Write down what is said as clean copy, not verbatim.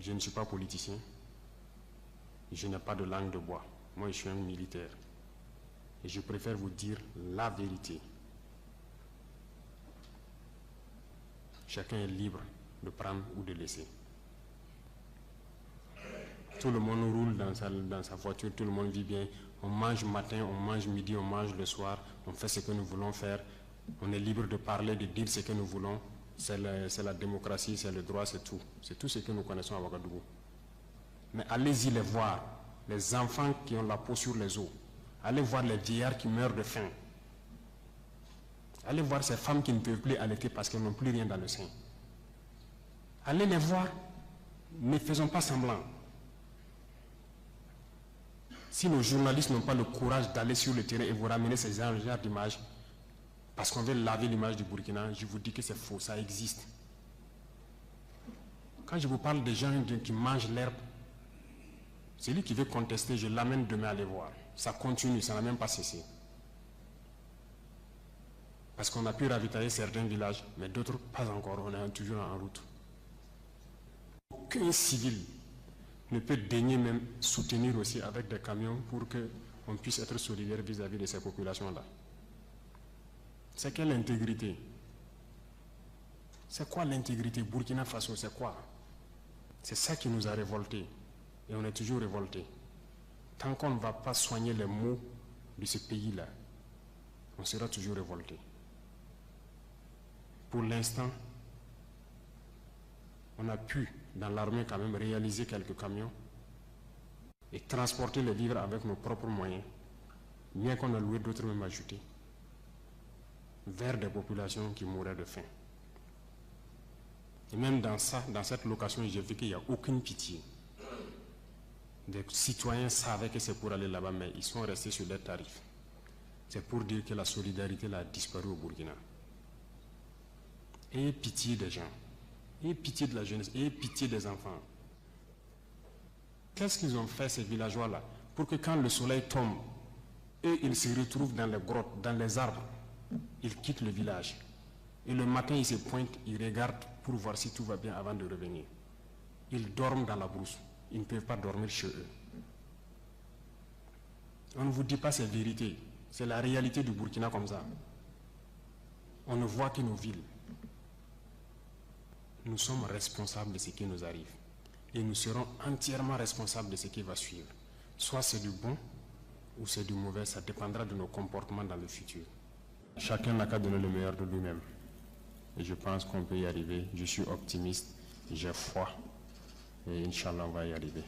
Je ne suis pas politicien. Je n'ai pas de langue de bois. Moi, je suis un militaire. Et je préfère vous dire la vérité. Chacun est libre de prendre ou de laisser. Tout le monde roule dans sa voiture, tout le monde vit bien. On mange matin, on mange midi, on mange le soir. On fait ce que nous voulons faire. On est libre de parler, de dire ce que nous voulons. C'est la démocratie, c'est le droit, c'est tout. C'est tout ce que nous connaissons à Ouagadougou. Mais allez-y les voir, les enfants qui ont la peau sur les os. Allez voir les vieillards qui meurent de faim. Allez voir ces femmes qui ne peuvent plus allaiter parce qu'elles n'ont plus rien dans le sein. Allez les voir. Ne faisons pas semblant. Si nos journalistes n'ont pas le courage d'aller sur le terrain et vous ramener ces genres d'images, parce qu'on veut laver l'image du Burkina, je vous dis que c'est faux, ça existe. Quand je vous parle des gens qui mangent l'herbe, celui qui veut contester, je l'amène demain à les voir. Ça continue, ça n'a même pas cessé. Parce qu'on a pu ravitailler certains villages, mais d'autres pas encore, on est toujours en route. Aucun civil ne peut daigner même soutenir aussi avec des camions pour qu'on puisse être solidaire vis-à-vis de ces populations-là. C'est quelle intégrité? C'est quoi l'intégrité? Burkina Faso, c'est quoi? C'est ça qui nous a révoltés. Et on est toujours révoltés. Tant qu'on ne va pas soigner les maux de ce pays-là, on sera toujours révoltés. Pour l'instant, on a pu, dans l'armée quand même, réaliser quelques camions et transporter les vivres avec nos propres moyens, bien qu'on a loué d'autres même ajoutés, vers des populations qui mouraient de faim. Et même dans cette location, j'ai vu qu'il n'y a aucune pitié. Des citoyens savaient que c'est pour aller là-bas, mais ils sont restés sur leurs tarifs. C'est pour dire que la solidarité là, a disparu au Burkina. Ayez pitié des gens, ayez pitié de la jeunesse, ayez pitié des enfants. Qu'est-ce qu'ils ont fait ces villageois-là pour que quand le soleil tombe, eux ils se retrouvent dans les grottes, dans les arbres, ils quittent le village. Et le matin ils se pointent, ils regardent pour voir si tout va bien avant de revenir. Ils dorment dans la brousse, ils ne peuvent pas dormir chez eux. On ne vous dit pas ces vérités, c'est la réalité du Burkina comme ça. On ne voit que nos villes. Nous sommes responsables de ce qui nous arrive. Et nous serons entièrement responsables de ce qui va suivre. Soit c'est du bon ou c'est du mauvais, ça dépendra de nos comportements dans le futur. Chacun n'a qu'à donner le meilleur de lui-même. Et je pense qu'on peut y arriver. Je suis optimiste, j'ai foi. Et Inch'Allah, on va y arriver.